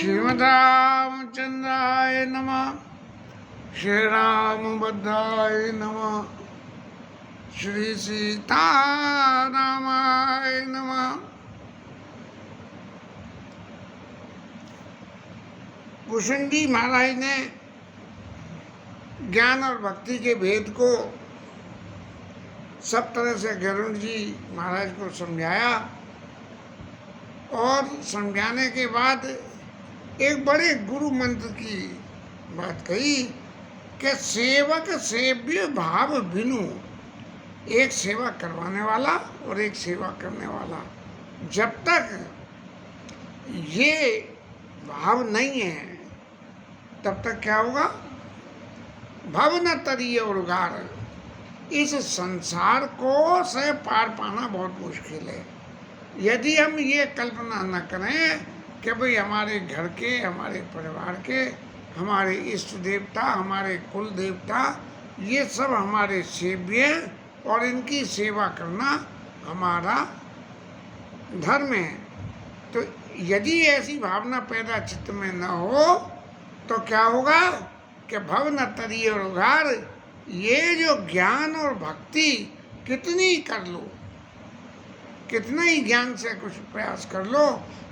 श्रीमद्रामचंद्राय नमः। श्री रामभद्राय नमः। श्री सीतारामाय नमः। भुषुंडी महाराज ने ज्ञान और भक्ति के भेद को सब तरह से गरुड़ जी महाराज को समझाया और समझाने के बाद एक बड़े गुरु मंत्र की बात कही कि सेवक सेव्य भाव बिनु, एक सेवा करवाने वाला और एक सेवा करने वाला, जब तक ये भाव नहीं है तब तक क्या होगा? भव न तरीय उर्गार, इस संसार को से पार पाना बहुत मुश्किल है। यदि हम ये कल्पना न करें कि भाई हमारे घर के, हमारे परिवार के, हमारे इष्ट देवता, हमारे कुल देवता, ये सब हमारे सेव्य और इनकी सेवा करना हमारा धर्म है, तो यदि ऐसी भावना पैदा चित्त में न हो तो क्या होगा कि भव न तरीय उर्गार, ये जो ज्ञान और भक्ति कितनी कर लो, कितना ही ज्ञान से कुछ प्रयास कर लो,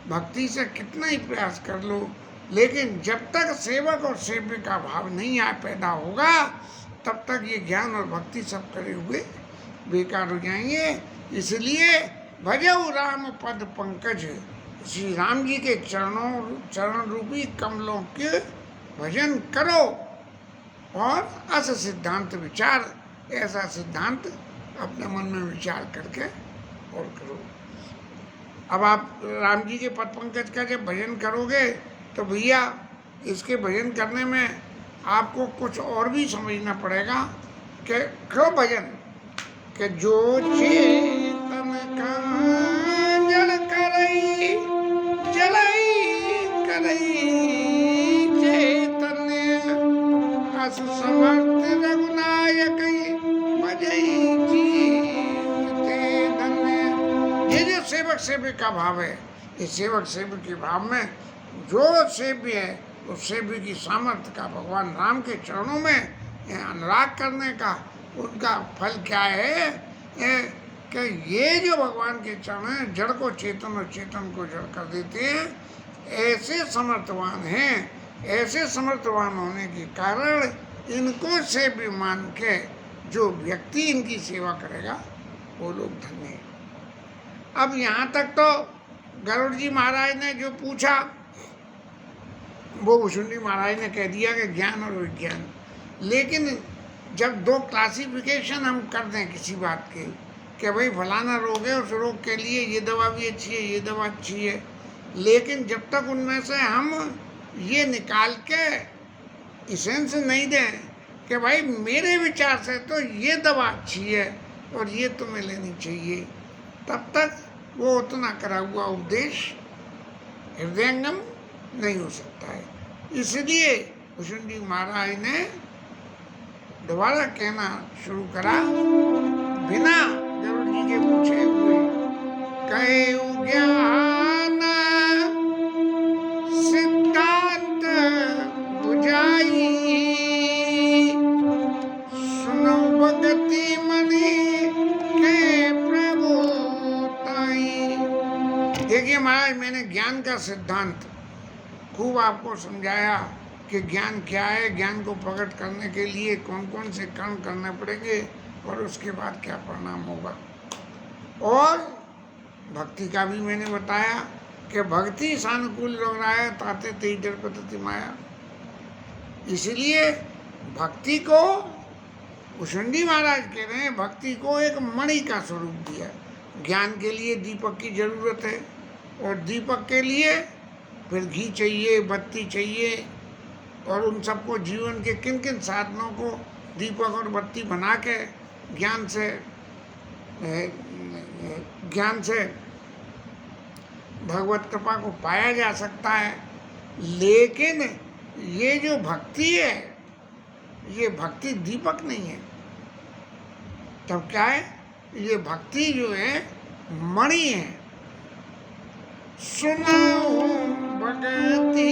भक्ति से कितना ही प्रयास कर लो, लेकिन जब तक सेवक और सेव्य का भाव नहीं आ पैदा होगा तब तक ये ज्ञान और भक्ति सब करे हुए बेकार हो जाएंगे। इसलिए भजऊ राम पद पंकज, श्री राम जी के चरण रूपी कमलों के भजन करो और अस सिद्धांत विचार, ऐसा सिद्धांत अपने मन में विचार करके और करो। अब आप राम जी के पद पंकज का जब भजन करोगे तो भैया इसके भजन करने में आपको कुछ और भी समझना पड़ेगा कि क्यों भजन, कि जो चेतन का जल करई जलई करई चैतन्य, अस समर्थ रघुनायक भजई जीते धन्य। ये जो सेवक सेव्य का भाव है, इस सेवक सेव्य के भाव में जो सेव्य है उस सेव्य की सामर्थ्य का भगवान राम के चरणों में अनुराग करने का उनका फल क्या है कि ये जो भगवान के चरण हैं जड़ को चेतन और चेतन को जड़ कर देते हैं, ऐसे समर्थवान हैं। ऐसे समर्थवान होने के कारण इनको सेव्य मान के जो व्यक्ति इनकी सेवा करेगा वो लोग धन्य हैं। अब यहाँ तक तो गरुड़ जी महाराज ने जो पूछा वो भुषुंडी महाराज ने कह दिया कि ज्ञान और विज्ञान, लेकिन जब दो क्लासिफिकेशन हम कर दें किसी बात के कि भाई फलाना रोग है, उस रोग के लिए ये दवा भी अच्छी है, ये दवा अच्छी है, लेकिन जब तक उनमें से हम ये निकाल के इसेंस नहीं दें कि भाई मेरे विचार से तो ये दवा अच्छी है और ये तुम्हें लेनी चाहिए, तब तक वो उतना करा हुआ उपदेश हृदयंगम नहीं हो सकता है। इसलिए भुषुंडी महाराज ने दोबारा कहना शुरू करा बिना गरुड़ जी के पूछे हुए, कहे ज्ञान सिद्धांत बुझाई, सुनो भगति मणि के प्रभु ताई। देखिए महाराज, मैंने ज्ञान का सिद्धांत खूब आपको समझाया कि ज्ञान क्या है, ज्ञान को प्रकट करने के लिए कौन कौन से कर्म करने पड़ेंगे और उसके बाद क्या परिणाम होगा। और भक्ति का भी मैंने बताया कि भक्ति सानुकूल लोग ताते तेई दर्पति माया। इसलिए भक्ति को भुषुंडी महाराज कह रहे हैं, भक्ति को एक मणि का स्वरूप दिया। ज्ञान के लिए दीपक की जरूरत है और दीपक के लिए फिर घी चाहिए, बत्ती चाहिए, और उन सबको जीवन के किन किन साधनों को दीपक और बत्ती बना के ज्ञान से भगवत कृपा को पाया जा सकता है। लेकिन ये जो भक्ति है, ये भक्ति दीपक नहीं है। तब क्या है? ये भक्ति जो है मणि है। सुनाऊं भगति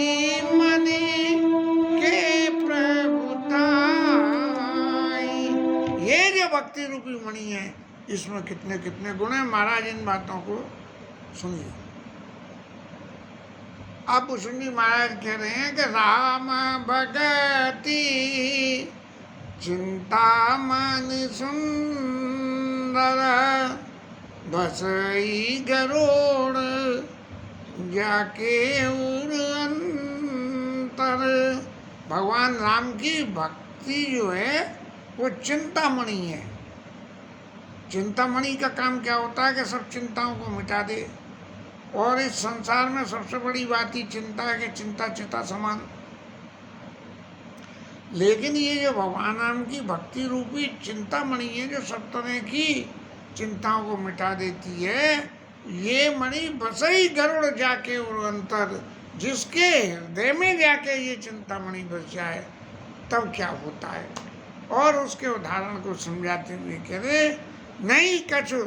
भक्ति रूपी मणि है, इसमें कितने कितने गुण हैं। महाराज इन बातों को सुनिए। अब सुनिए, महाराज कह रहे हैं कि राम भगति चिंतामन सुंदर, बसई गरुड़ जाके उर अंतर। भगवान राम की भक्ति जो है वो चिंतामणि है। चिंतामणि का काम क्या होता है कि सब चिंताओं को मिटा दे। और इस संसार में सबसे बड़ी बात ही चिंता है कि चिंता चिता समान। लेकिन ये जो भगवान राम की भक्ति रूपी चिंतामणि है, जो सब तरह की चिंताओं को मिटा देती है, ये मणि बसई गरुड़ जाके और अंतर, जिसके हृदय में जाके ये चिंतामणि बस जाए तब क्या होता है। और उसके उदाहरण को समझाते हुए कह रहे, नहीं कछु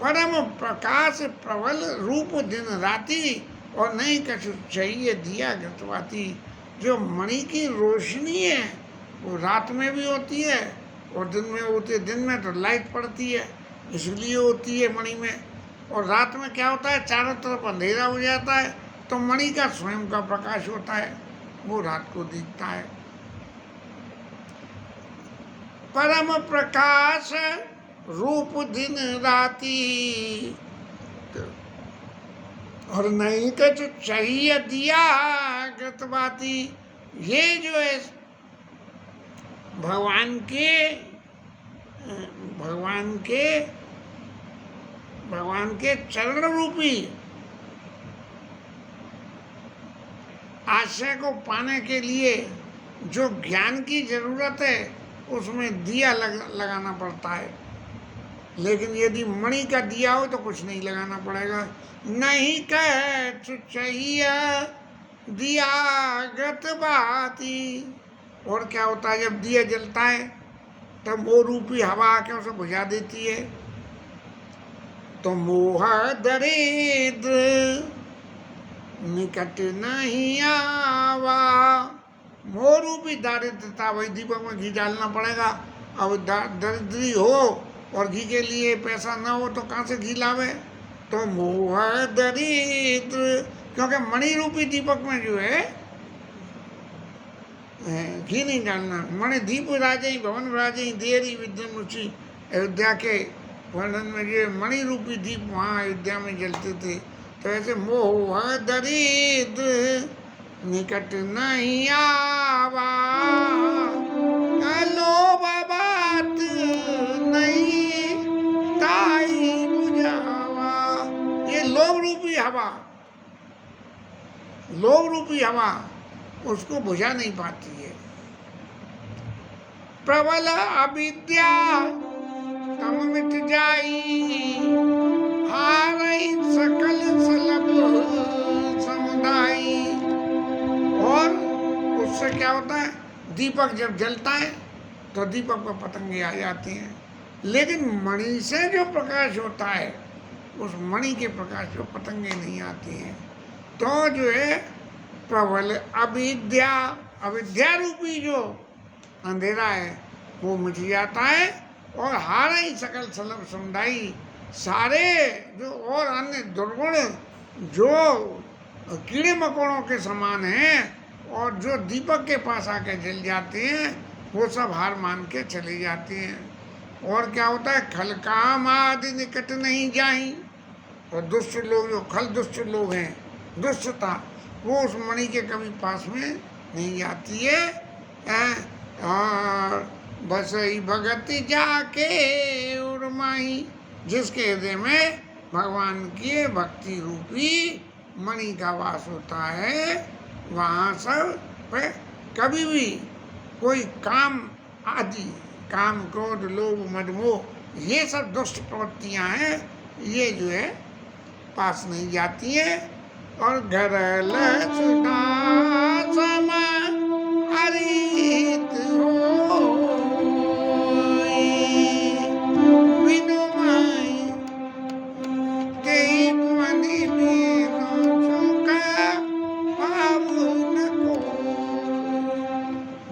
परम प्रकाश प्रबल रूप दिन राति, और नहीं कछु चाहिए दिया घटवाती। जो मणि की रोशनी है वो रात में भी होती है और दिन में होती है। दिन में तो लाइट पड़ती है इसलिए होती है मणि में, और रात में क्या होता है, चारों तरफ अंधेरा हो जाता है, तो मणि का स्वयं का प्रकाश होता है, वो रात को दिखता है। परम प्रकाश रूप दिन राती, और नहीं कुछ चाहिए दिया गतवाती। ये जो है भगवान के चरण रूपी आशय को पाने के लिए जो ज्ञान की जरूरत है उसमें दिया लगाना पड़ता है। लेकिन यदि मणि का दिया हो तो कुछ नहीं लगाना पड़ेगा। नहीं कह चाहिए दिया गत बाती। और क्या होता है, जब दिया जलता है तब वो रूपी हवा आके उसे बुझा देती है। तो मोह दरिद्र निकट नहीं आवा। मोह रूपी दारिद्रता, वही दीपक में घी डालना पड़ेगा। अब दरिद्री हो और घी के लिए पैसा ना हो तो कहाँ से घी लावे। तो मोह दरिद्र, क्योंकि मणि रूपी दीपक में जो है घी नहीं डालना। मणि दीप राजे भवन राजे देरी विद्यम रुचि। अयोध्या के वर्णन में जो मणि रूपी दीप वहाँ अयोध्या में जलते थे। तो ऐसे मोह दरिद्र निकट नहीं आवा, लोभ बात नहीं ताई बुझावा। ये लोभ रूपी हवा उसको बुझा नहीं पाती है। प्रबल अविद्या तम मिट जाई, हारई सकल सलभ समुदाई। और उससे क्या होता है, दीपक जब जलता है तो दीपक पर पतंगे आ जाती हैं। लेकिन मणि से जो प्रकाश होता है उस मणि के प्रकाश पर पतंगे नहीं आती हैं। तो जो है प्रबल अविद्या रूपी जो अंधेरा है वो मिट जाता है। और हारई सकल सलभ समुदाई, सारे जो और अन्य दुर्गुण जो कीड़े मकोड़ों के समान हैं और जो दीपक के पास आके जल जाते हैं वो सब हार मान के चले जाते हैं। और क्या होता है, खल काम आदि निकट नहीं जाई। और दुष्ट लोग, जो खल दुष्ट लोग हैं, दुष्टता, वो उस मणि के कभी पास में नहीं जाती है। और बस ही भगति जाके उर्माई, जिसके हृदय में भगवान की भक्ति रूपी मणि का वास होता है, वहाँ सब पे कभी भी कोई काम आदि, काम क्रोध लोभ मद मोह, ये सब दुष्ट प्रवृत्तियाँ हैं, ये जो है पास नहीं जाती है। और घर लसुना समा हरित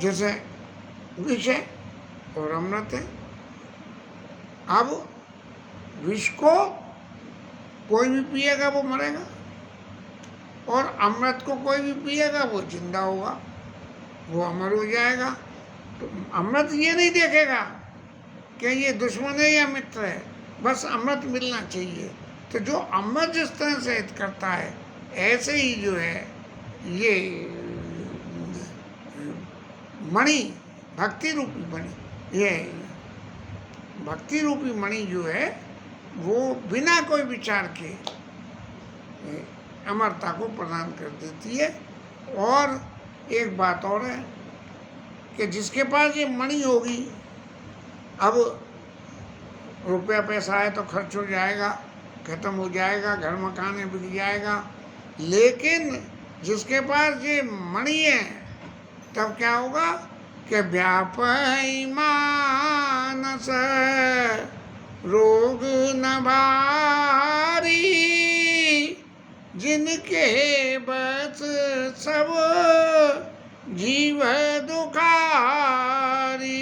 जैसे विषय और अमृत है, अब विष को कोई भी पिएगा वो मरेगा, और अमृत को कोई भी पिएगा वो जिंदा होगा, वो अमर हो जाएगा। तो अमृत ये नहीं देखेगा कि ये दुश्मन है या मित्र है, बस अमृत मिलना चाहिए। तो जो अमृत जिस तरह से हित करता है, ऐसे ही जो है ये मणि, भक्ति रूपी मणि, ये भक्ति रूपी मणि जो है वो बिना कोई विचार के अमरता को प्रदान कर देती है। और एक बात और है कि जिसके पास ये मणि होगी, अब रुपया पैसा है तो खर्च हो जाएगा, खत्म हो जाएगा, घर मकान बिक जाएगा, लेकिन जिसके पास ये मणि है तब क्या होगा कि व्यापई मानस रोग न भारी, जिनके बस सब जीव दुखारी।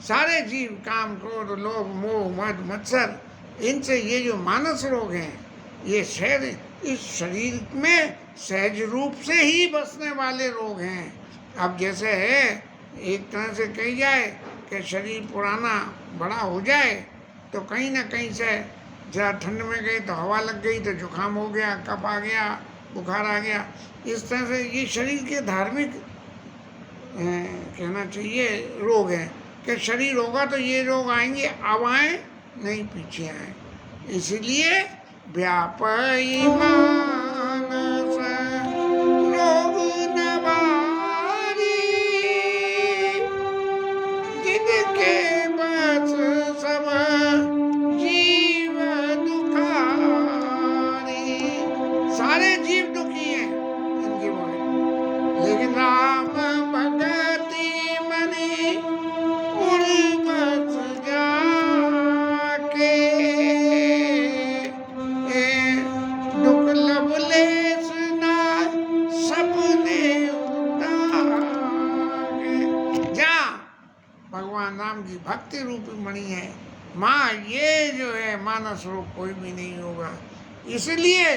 सारे जीव काम क्रोध लोभ मोह मद मत्सर, इनसे ये जो मानस रोग हैं, ये शरीर, इस शरीर में सहज रूप से ही बसने वाले रोग हैं। अब जैसे है, एक तरह से कही जाए कि शरीर पुराना बड़ा हो जाए तो कहीं ना कहीं से जरा ठंड में गई तो हवा लग गई तो जुकाम हो गया, कफ आ गया, बुखार आ गया। इस तरह से ये शरीर के धार्मिक कहना चाहिए रोग हैं कि शरीर होगा तो ये रोग आएंगे, अब आए नहीं पीछे आए। इसलिए व्यापई मानस रोग न भारी, जिनके बस सब जीव दुखारी। सारे जीव दुखी हैं इनकी वजह, लेकिन राम भगति मनि उर बस जाके, दुख लवलेस ना सपने उतारे। जा भगवान राम की भक्ति रूपी मणि है माँ, ये जो है मानस रोग कोई भी नहीं होगा। इसलिए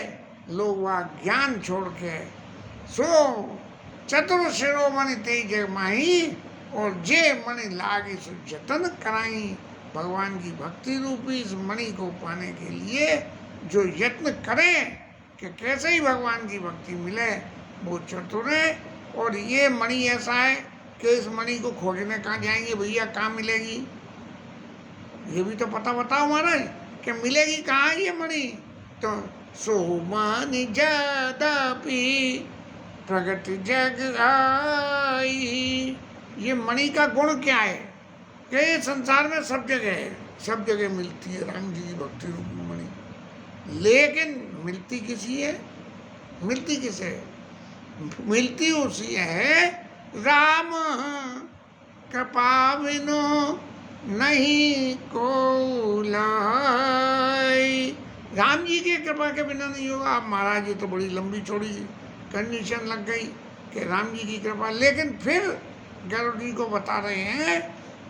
लोग वह ज्ञान छोड़ के सो चतुर शिरोमणि तेज माही, और जे मणि लागे सो जतन कराई। भगवान की भक्ति रूपी इस मणि को पाने के लिए जो यत्न करें कि कैसे ही भगवान की भक्ति मिले, वो चतुर है। और ये मणि ऐसा है कि इस मणि को खोजने कहाँ जाएंगे भैया, कहाँ मिलेगी, ये भी तो पता बताओ महाराज कि मिलेगी कहाँ ये मणि। तो सोमान जदपि प्रगट जग आई, ये मणि का गुण क्या है कि ये संसार में सब जगह है, सब जगह मिलती है राम जी की भक्ति रूपी मणि। लेकिन मिलती किसी है, मिलती किसे है? मिलती उसी है राम कृपा बिनु नहीं को लाई। राम जी की कृपा के बिना नहीं होगा। अब महाराज जी तो बड़ी लंबी चौड़ी कंडीशन लग गई कि राम जी की कृपा, लेकिन फिर गरुड़ जी को बता रहे हैं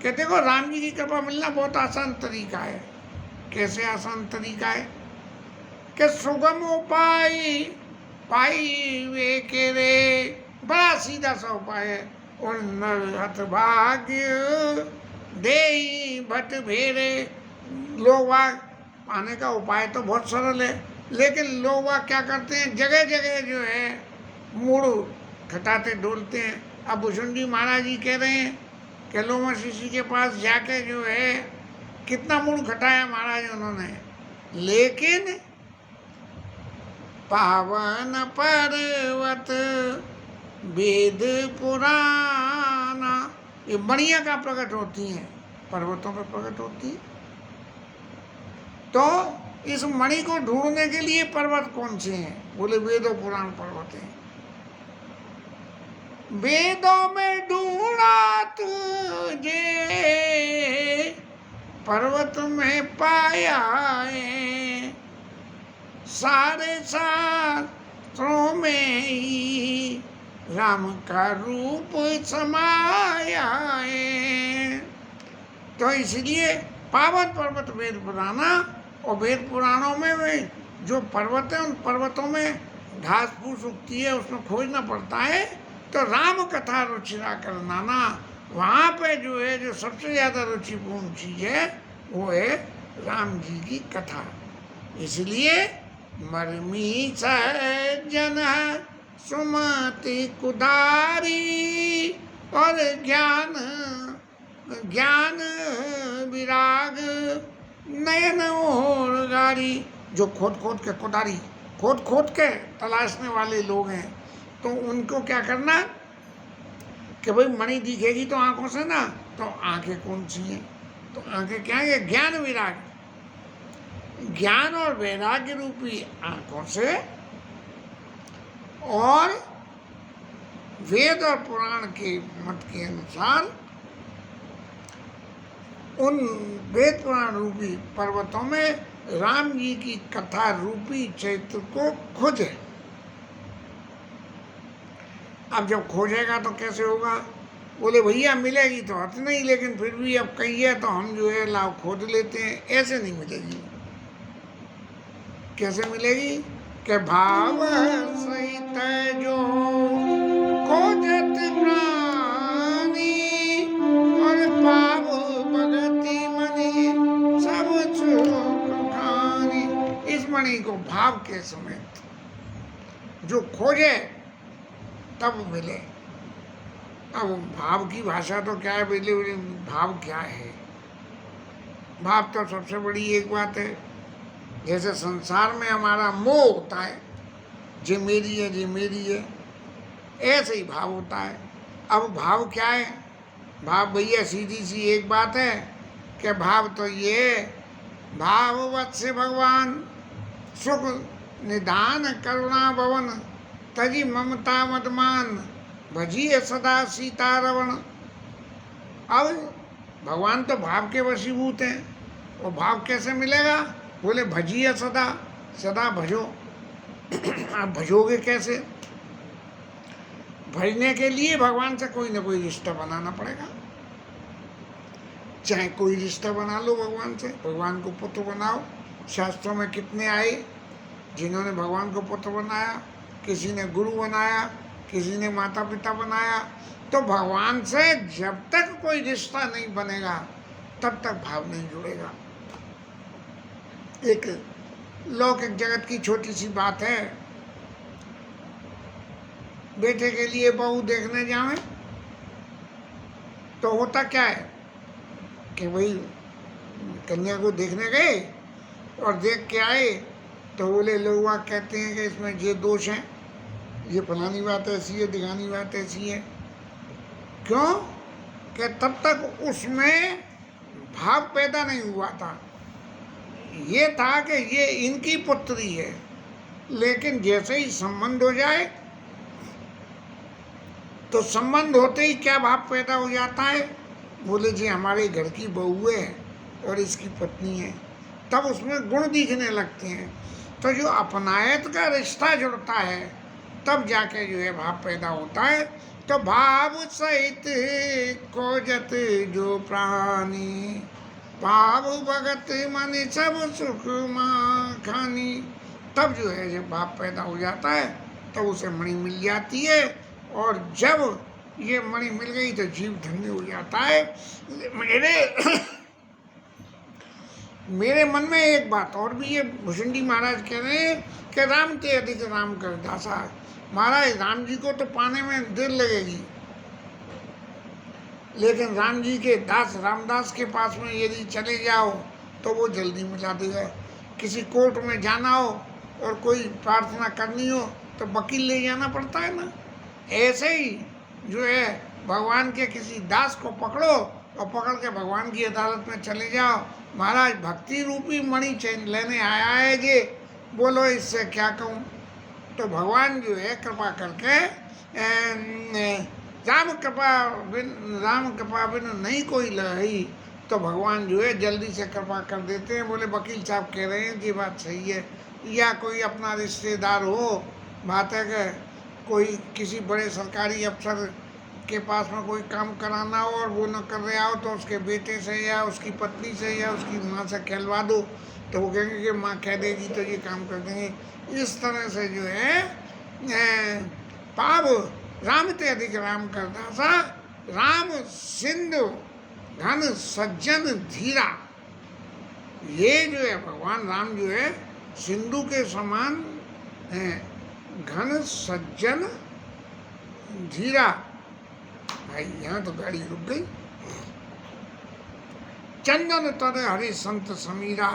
कि देखो राम जी की कृपा मिलना बहुत आसान तरीका है। कैसे आसान तरीका है कि सुगम उपाय पाई वे के रे, बड़ा सीधा सा उपाय है। और नरहत भाग्य दे भट भेरे, लोग पाने का उपाय तो बहुत सरल है, लेकिन लोग क्या करते हैं, जगह जगह जो है मूड़ खटाते डोलते हैं। अब भूषण जी महाराज जी कह रहे हैं कि लोमा ऋषि के पास जाके जो है कितना मूड़ खटाया महाराज उन्होंने, लेकिन पावन पर्वत वेद पुराना, ये मणियाँ का प्रकट होती हैं, पर्वतों पर प्रकट होती है। तो इस मणि को ढूंढने के लिए पर्वत कौन से हैं? बोले वेदों पुराण पर्वत हैं। वेदों में ढूंढा तुझे पर्वत में पाया है, सारे शास्त्रों में ही राम का रूप समाया है। तो इसलिए पावन पर्वत वेद पुराना, और वेद पुराणों में वे जो पर्वत है उन पर्वतों में घास फूस उगती है, उसमें खोजना पड़ता है। तो राम कथा रुचिरा कर नाना, वहाँ पे जो है जो सबसे ज़्यादा रुचिपूर्ण चीज़ है वो है राम जी की कथा। इसलिए मरमी सज्जन सुमति कुदारी, और ज्ञान ज्ञान विराग नयन और गारी। जो खोद खोद के कुदारी, खोद खोद के तलाशने वाले लोग हैं, तो उनको क्या करना कि भाई मणि दिखेगी तो आंखों से ना, तो आंखें कौन सी हैं? तो आंखें क्या है? ज्ञान विराग, ज्ञान और वैराग्य रूपी आंखों से, और वेद और पुराण के मत के अनुसार उन वेद पुराण रूपी पर्वतों में राम जी की कथा रूपी चैत्र को खोजे। अब जब खोजेगा तो कैसे होगा? बोले भैया मिलेगी तो अर्थ नहीं, लेकिन फिर भी अब कहिए तो हम जो है लाभ खोज लेते हैं। ऐसे नहीं मिलेगी। कैसे मिलेगी? के भाव सहित जो खोजत प्राणी, और पाव भगति मणि सब सुख खानी। इस मणि को भाव के समेत जो खोजे तब मिले। अब भाव की भाषा तो क्या है? बोले भाव क्या है? भाव तो सबसे बड़ी एक बात है। जैसे संसार में हमारा मोह होता है, जे मेरी है, जे मेरी है, ऐसे ही भाव होता है। अब भाव क्या है? भाव भैया सीधी सी एक बात है कि भाव तो ये भाव वत्स्य भगवान सुख निधान करुणा भवन, तजी ममता मदमान भजिए सदा सीता रवण। अब भगवान तो भाव के वशीभूत हैं, वो भाव कैसे मिलेगा? बोले भजिए सदा, सदा भजो। आप भजोगे कैसे? भजने के लिए भगवान से कोई ना कोई रिश्ता बनाना पड़ेगा। चाहे कोई रिश्ता बना लो भगवान से, भगवान को पुत्र बनाओ। शास्त्रों में कितने आए जिन्होंने भगवान को पुत्र बनाया, किसी ने गुरु बनाया, किसी ने माता पिता बनाया। तो भगवान से जब तक कोई रिश्ता नहीं बनेगा तब तक भाव नहीं जुड़ेगा। एक लौकिक जगत की छोटी सी बात है, बेटे के लिए बहू देखने जाएं तो होता क्या है कि भाई कन्या को देखने गए और देख के आए तो बोले लोग वहाँ कहते हैं कि इसमें ये दोष हैं, ये फलानी बात ऐसी है, दिखानी बात ऐसी है। क्यों? कि तब तक उसमें भाव पैदा नहीं हुआ था। ये था कि ये इनकी पुत्री है, लेकिन जैसे ही संबंध हो जाए तो संबंध होते ही क्या भाव पैदा हो जाता है? बोले जी हमारे घर की बहू है और इसकी पत्नी है, तब उसमें गुण दिखने लगते हैं। तो जो अपनायत का रिश्ता जुड़ता है तब जाके जो है भाव पैदा होता है। तो भाव सहित खोजत जो प्राणी, भाव भगत मन सब सुख खानी। तब जो है जब भाव पैदा हो जाता है तब उसे मणि मिल जाती है, और जब ये मणि मिल गई तो जीव धन्य हो जाता है। मेरे मन में एक बात और भी है। भुषुंडी महाराज कह रहे हैं कि राम ते अधिक राम कर दासा। महाराज राम जी को तो पाने में देर लगेगी, लेकिन राम जी के दास रामदास के पास में यदि चले जाओ तो वो जल्दी मिला देगा। किसी कोर्ट में जाना हो और कोई प्रार्थना करनी हो तो वकील ले जाना पड़ता है ना। ऐसे ही जो है भगवान के किसी दास को पकड़ो और पकड़ के भगवान की अदालत में चले जाओ, महाराज भक्ति रूपी मणि चैन लेने आया है ये, बोलो इससे क्या कहूँ। तो भगवान जो है कृपा करके राम कृपा बिन नहीं कोई लही, तो भगवान जो है जल्दी से कृपा कर देते हैं। बोले वकील साहब कह रहे हैं ये बात सही है, या कोई अपना रिश्तेदार हो, बात है कि कोई किसी बड़े सरकारी अफसर के पास में कोई काम कराना हो और वो न कर रहा हो तो उसके बेटे से या उसकी पत्नी से या उसकी माँ से कहलवा दो, तो वो कहेंगे कि माँ कह देगी तो ये काम कर देंगे। इस तरह से जो है पाव राम ते अधिक राम करता सा, राम सिंधु घन सज्जन धीरा। ये जो है भगवान राम जो है सिंधु के समान है, घन सज्जन धीरा। भाई यहाँ तो गाड़ी रुक गई। चंदन तर हरि संत समीरा।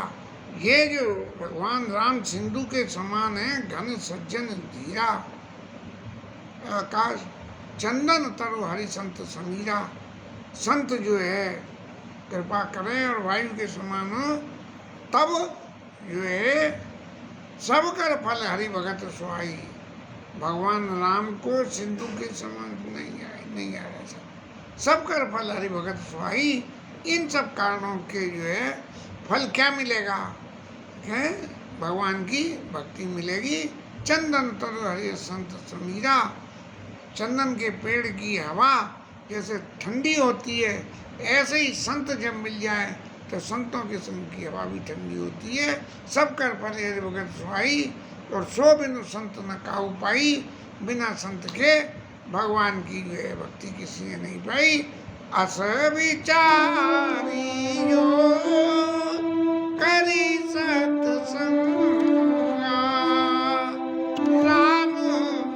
ये जो भगवान राम सिंधु के समान है, घन सज्जन धीरा। आकाश चंदन तरु हरि संत समीरा। संत जो है कृपा करें और वायु के समान हो, तब जो है सब कर फल हरि भगत सुहाई। भगवान राम को सिंधु के समान नहीं आ रहा सब। सब कर फल हरि भगत सुहाई। इन सब कारणों के जो है फल क्या मिलेगा है, भगवान की भक्ति मिलेगी। चंदन तर हरि संत समीरा। चंदन के पेड़ की हवा जैसे ठंडी होती है, ऐसे ही संत जब मिल जाए तो संतों के संग की हवा भी ठंडी होती है। सब कर फल हरि भगत सुहाई। और सो बिनु संत न काहू पाई। बिना संत के भगवान की जो है भक्ति किसी ने नहीं पाई। अस विचारी जो करी सत्संगा, राम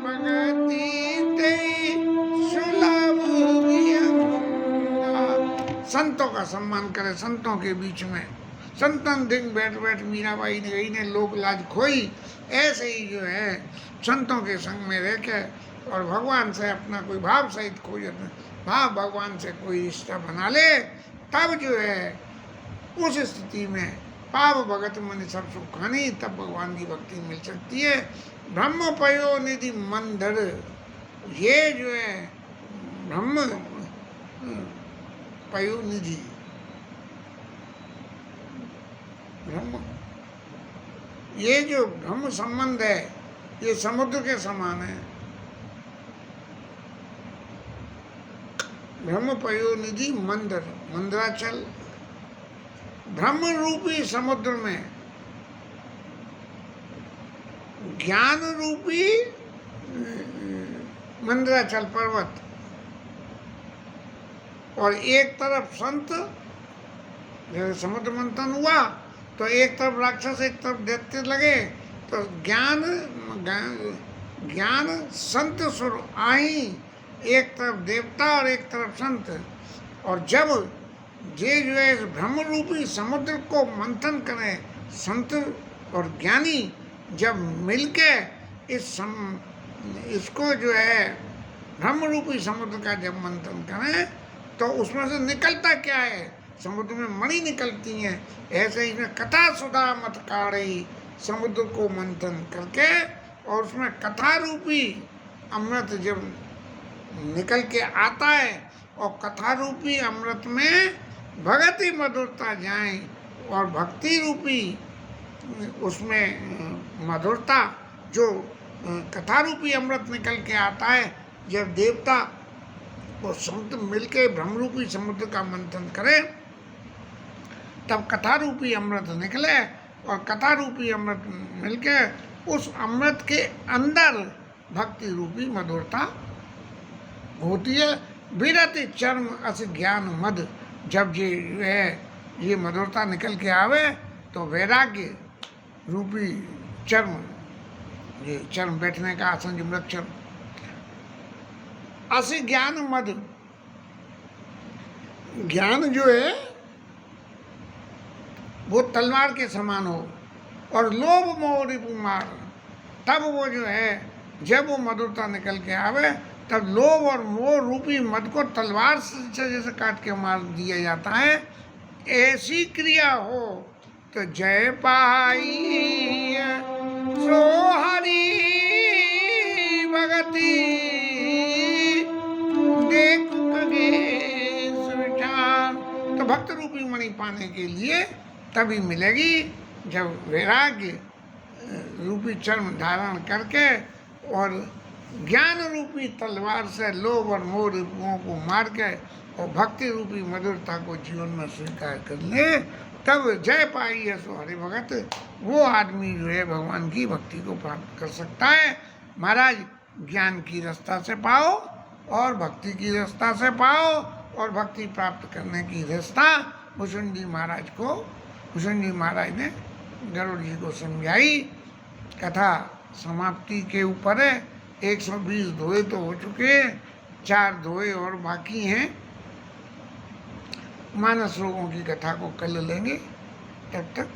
भगति ते सुलभ विहंगा। संतों का सम्मान करे, संतों के बीच में। संतन दिन बैठ बैठ मीराबाई ने गई ने लोक लाज खोई। ऐसे ही जो है संतों के संग में रह के और भगवान से अपना कोई भाव सहित कोई भाव भगवान से कोई रिश्ता बना ले, तब जो है उस स्थिति में पाव भगत मन सब सुखानी, तब भगवान की भक्ति मिल सकती है। ब्रह्म पयो निधि मंदर। ये जो है ब्रह्म पयो निधि, ब्रह्म, ये जो ब्रह्म संबंध है ये समुद्र के समान है। ब्रह्म पयोनिधि मंदर, मंदराचल। ब्रह्म रूपी समुद्र में ज्ञान रूपी मंदराचल पर्वत, और एक तरफ संत, जैसे समुद्र मंथन हुआ तो एक तरफ राक्षस एक तरफ दैत्य लगे, तो ज्ञान संत सुर आई, एक तरफ देवता और एक तरफ संत। और जब ये जो है ब्रह्म रूपी समुद्र को मंथन करें, संत और ज्ञानी जब मिलके इसको जो है ब्रह्म रूपी समुद्र का जब मंथन करें, तो उसमें से निकलता क्या है, समुद्र में मणि निकलती हैं। ऐसे ही में कथा सुधा मत काढ़ी, समुद्र को मंथन करके और उसमें कथा रूपी अमृत जब निकल के आता है, और कथा रूपी अमृत में भगति मधुरता जाए, और भक्ति रूपी उसमें मधुरता, जो कथा रूपी अमृत निकल के आता है, जब देवता और संत मिलके ब्रह्म रूपी समुद्र का मंथन करें, तब कथा रूपी अमृत निकले, और कथा रूपी अमृत मिलके उस अमृत के अंदर भक्ति रूपी मधुरता होती है। विरति चर्म अस ज्ञान मद। जब ये मधुरता निकल के आवे तो वैराग्य रूपी चर्म, ये चर्म बैठने का आसन जो मृत चर्म, अस ज्ञान मद, ज्ञान जो है वो तलवार के समान हो, और लोभ मोह रिपु मार। तब वो जो है जब वो मधुरता निकल के आवे, तब लोभ और मोह रूपी मद को तलवार से जैसे काट के मार दिया जाता है। ऐसी क्रिया हो तो जय पाई सो हरि भगति, देख विचार। तो भक्त रूपी मणि पाने के लिए तभी मिलेगी जब वैराग्य रूपी चर्म धारण करके और ज्ञान रूपी तलवार से लोभ और मोह रूपों को मार के और भक्ति रूपी मधुरता को जीवन में स्वीकार कर ले, तब जय पाई है सो हरि भगत, वो आदमी जो है भगवान की भक्ति को प्राप्त कर सकता है। महाराज ज्ञान की रास्ता से पाओ और भक्ति की रास्ता से पाओ, और भक्ति प्राप्त करने की रास्ता भूषण जी महाराज को, भूषण जी महाराज ने गरुड़ जी को समझाई। कथा समाप्ति के ऊपर है। 120 धोए तो हो चुके हैं, 4 धोए और बाकी हैं। मानस रोगों की कथा को कल लेंगे, तब तक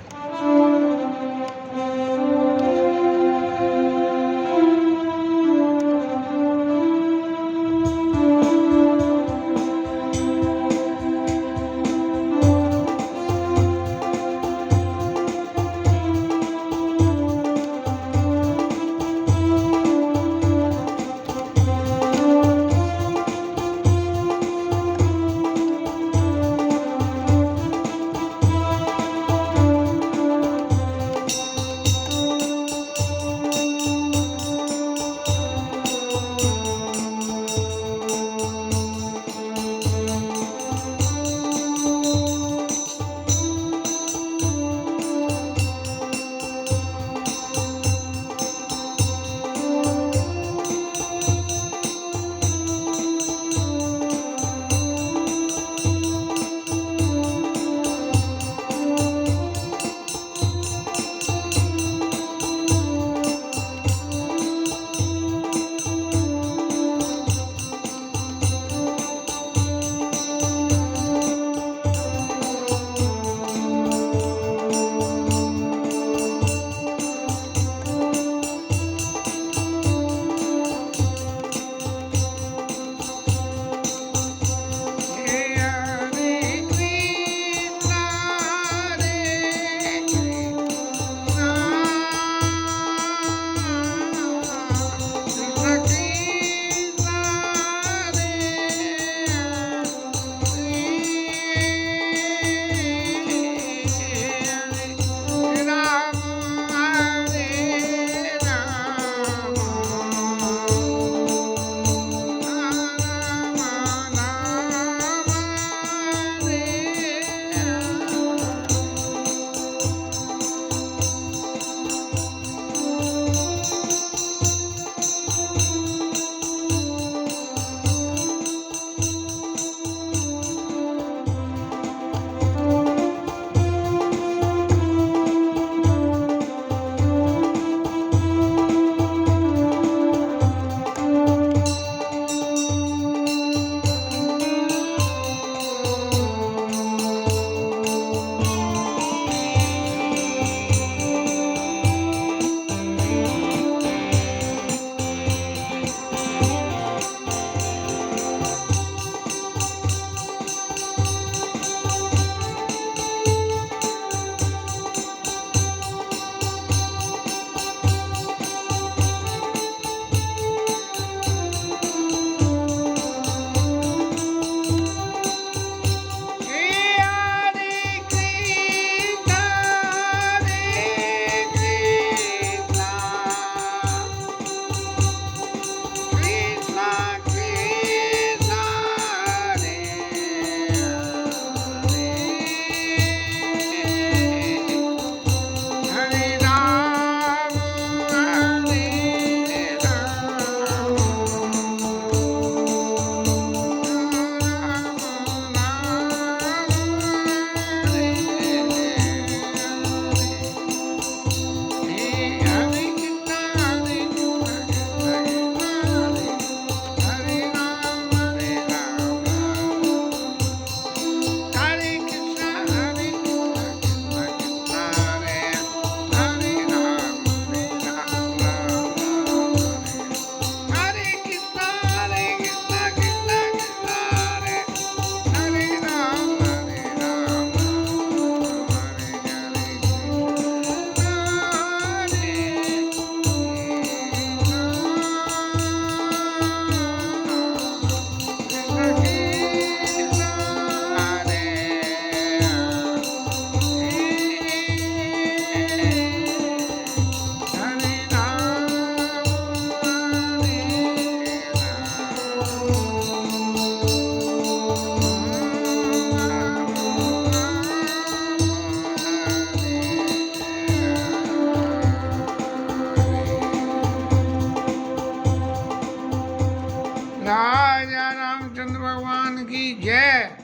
राजा रामचंद्र भगवान की जय।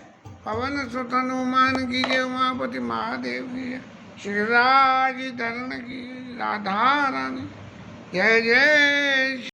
पवन सुत हनुमान की जय। उमापति महादेव की जय। श्री राज धरण की राधा रानी जय जय।